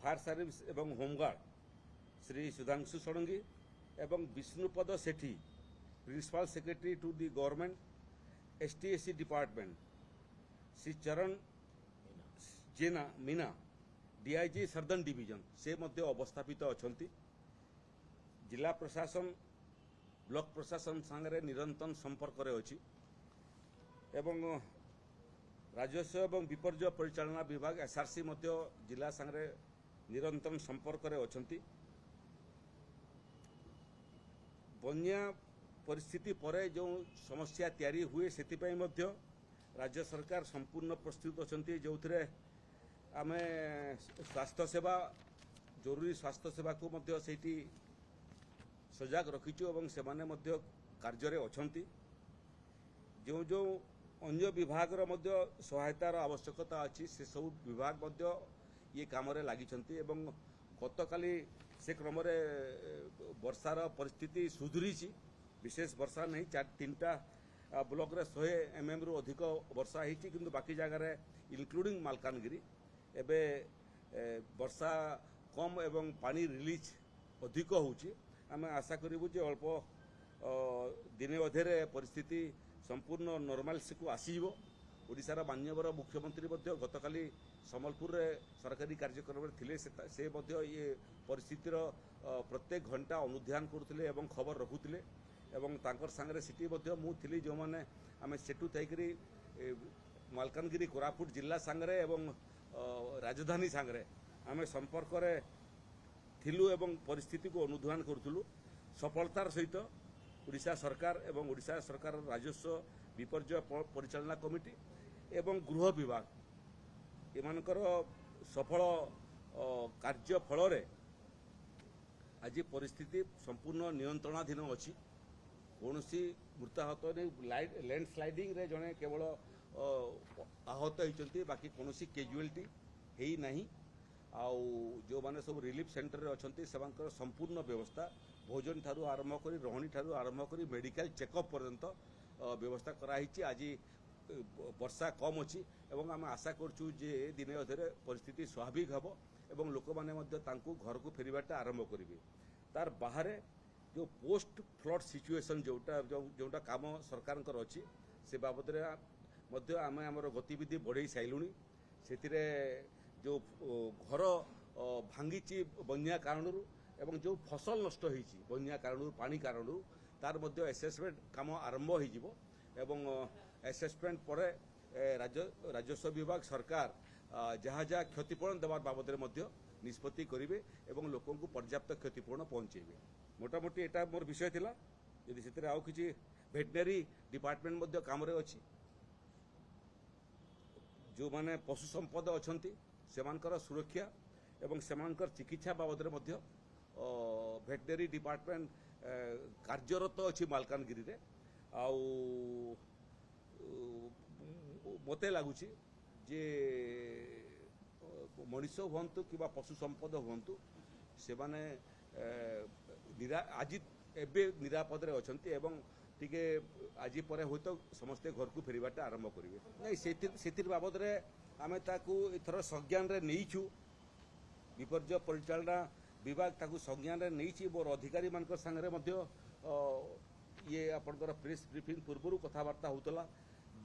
Fire service एवं home guard Shri Sudhanshu Shadangi एवं Bishnupada Sethi principal secretary to the government ST SC department Shri Charan Jena Meena DIG southern division से मध्य अवस्थापित अछंती। जिला प्रशासन ब्लॉक प्रशासन सांगरे निरंतर संपर्क रे अछि एवं राजस्व एवं विपर्य परिचालना विभाग एसआरसी मध्य जिला सांगरे निरंतर संपर्क रे अछंती। बन्या परिस्थिति परे जो समस्या तैयारी हुए सेतिपई मध्य राज्य सरकार संपूर्ण प्रस्तुत अछंती जो थिरे आमे स्वास्थ्य सेवा जरूरी स्वास्थ्य सेवा को मध्य सेठी सजाग रखिछु एवं सेमाने मध्य कार्य रे अछंती। जो जो अन्य विभाग रो मध्य सहायतार आवश्यकता अछि से सब विभाग मध्य ये काम रे लागि छंती एवं गतकाली से क्रम रे वर्षार परिस्थिति सुधुरीची। विशेष वर्षा नहीं 3टा ब्लॉक रे 100 mm रु अधिक वर्षा हिची किंतु बाकी जगह रे इंक्लूडिंग मालकानगिरी एबे वर्षा कम एवं पानी रिलीज अधिक होउची। आमे आशा करिबु जे अल्प दिने अधेरे परिस्थिति संपूर्ण नॉर्मलसी को आसीबो। ओडिशार मान्यवर मुख्यमंत्री मध्य गतकाली सम्बलपुर रे सरकारी कार्यक्रम थिले से मध्य ये परिस्थितिर प्रत्येक घंटा अनुध्यान करथिले एवं खबर रखुथिले एवं तांकर संगे सिटी मध्य मु थिली जो माने आमे सेटू थाइकरी मालकानगिरी कोरापुट जिला संगे एवं राजधानी संगे आमे संपर्क रे थिलु एवं परिस्थिति को अनुध्यान करथुलु। सफलतार सहित ओडिशा सरकार एवं ओडिशा सरकार राजस्व विपर्य परिचालना कमिटी एवं गृह विभाग एमानकर सफल कार्य फल रे आज परिस्थिति संपूर्ण नियंत्रणाधीन अछि। कौनसी मृताहत नहीं लैंडस्लाइडिंग रे जने केवल आहत होती बाकी कौनसी कैजुअलिटी हेई नहीं। आउ जो माने सब रिलीफ सेंटर रे अछंती सेवांकर संपूर्ण व्यवस्था भोजन ठारू आरंभ करी रहणी ठारू आरंभ करी मेडिकल चेकअप पर्यंत व्यवस्था कराई। आज वर्षा कम अच्छी एवं आम आशा करचु जे दिने अधरे परिस्थिति स्वाभाविक हबो एवं लोक माने मध्य तांकु घर को फेरिबाटा आरंभ करिवे। तार बाहरे जो पोस्ट फ्लड सिचुएशन जोटा काम सरकार अच्छी से बाबद मध्य आमे हमर गतिविधि बढ़ाई साइलुनी। सेतिरे जो घर भांगी बन्या कारण एवं जो फसल नष्ट होईची बन्या कारण पानी कारण तार मध्य एसेसमेंट काम आरंभ हो जिवो एवं एसेसमेंट परे राजस्व विभाग सरकार जहाँ जहाँ क्षतिपूरण देवार बाबद मध्य निष्पत्ति करिवे एवं लोकों को पर्याप्त क्षतिपूरण पहुंचेबे। मोटामोटी एटा मोर विषय थिला। यदि सेतिरे आउ किछि वेटनरी डिपार्टमेंट मध्य काम रे अछि जो माने पशु संपद अछंती सेमानकर सुरक्षा एवं सेमानकर चिकित्सा बाबद मध्य वेटनरी डिपार्टमेंट कार्यरत अच्छी मालकानगिरी रे। आउ मते लागुची जे मनीष हूँ कि पशु संपद हूँ से माने आज एबे निरापद रे अछंती एवं टिके आज परे हो तो समस्ते घर को फेरिबाटा आरंभ करिवे। नहीं सेतिर बाबद रे आमे ताकू इथर संज्ञान रे नेइछु विपर्य परिचालना विभाग ताकू संज्ञान रे नेइछि। मोर अधिकारी मानकर संगे मध्य ये आपनकर प्रेस ब्रीफिंग पूर्व कथबार्ता होतला।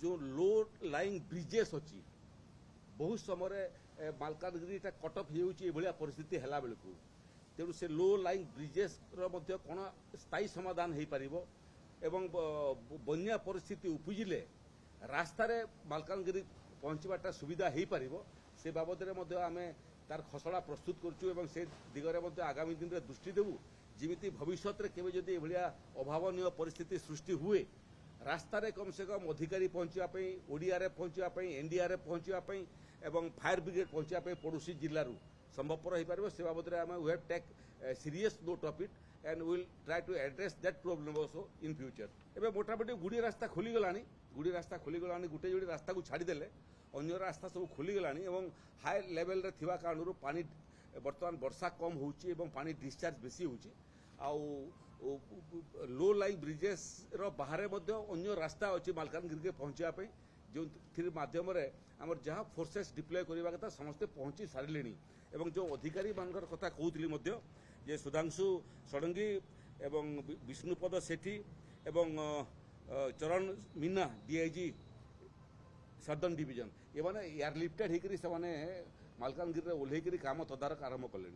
जो लो लाइंग ब्रिजेस अच्छी बहुत समय मालकानगिरी कट ऑफ हो परिस्थिति है बेलू तेणु से लो लाइंग ब्रिजेस कौन स्थायी समाधान हो पार एवं बन्या परिस्थिति उपजिले रास्तार मालकानगिरी पहुंचवाटा सुविधा हो पार से बाबद आम तार खसड़ा प्रस्तुत करूँ से दिगरे आगामी दिन में दृष्टि देवु जिमिति भविष्य में केवे जदि एभलिया अभावनीय परिस्थिति सृष्टि हुए रास्तार कम से कम अधिकारी पहुंचापी ओडीआरएफ पहुंचापी एनडीआरएफ पहुंचापी एवं फायर ब्रिगेड पहुंचापी पड़ोसी जिलू संभवपर हो पार से बाबद में we have take serious note of it and will try to address that problem also in future. एबे मोटामोटी गुड़ी रास्ता खोलीगलानी गोटे जोड़े रास्ता को छाड़देले अन्य रास्ता सब खोलीगलानी एवं हाई लेवल रे थिवा कारण पानी बर्तमान वर्षा कम होउची एवं पानी डिस्चार्ज बेसी होउची आउ लो लाइंग ब्रिजेस रो बाहर अन्य रास्ता अच्छी मालकानगिरी के पहुंचा जो माध्यम आम जहाँ फोर्सेस डिप्लय करवा कथा समस्ते पहुँची सारे एवं जो अधिकारी मान कथा कहती जे सुधांशु षडंगी एवं विष्णुपद सेठी एवं चरण मीना डीआईजी सदर्न डिवीजन ये माने एयरलिफ्टेड होकर से मालकानगिरी ओह्लैक काम तदारक आरंभ कले।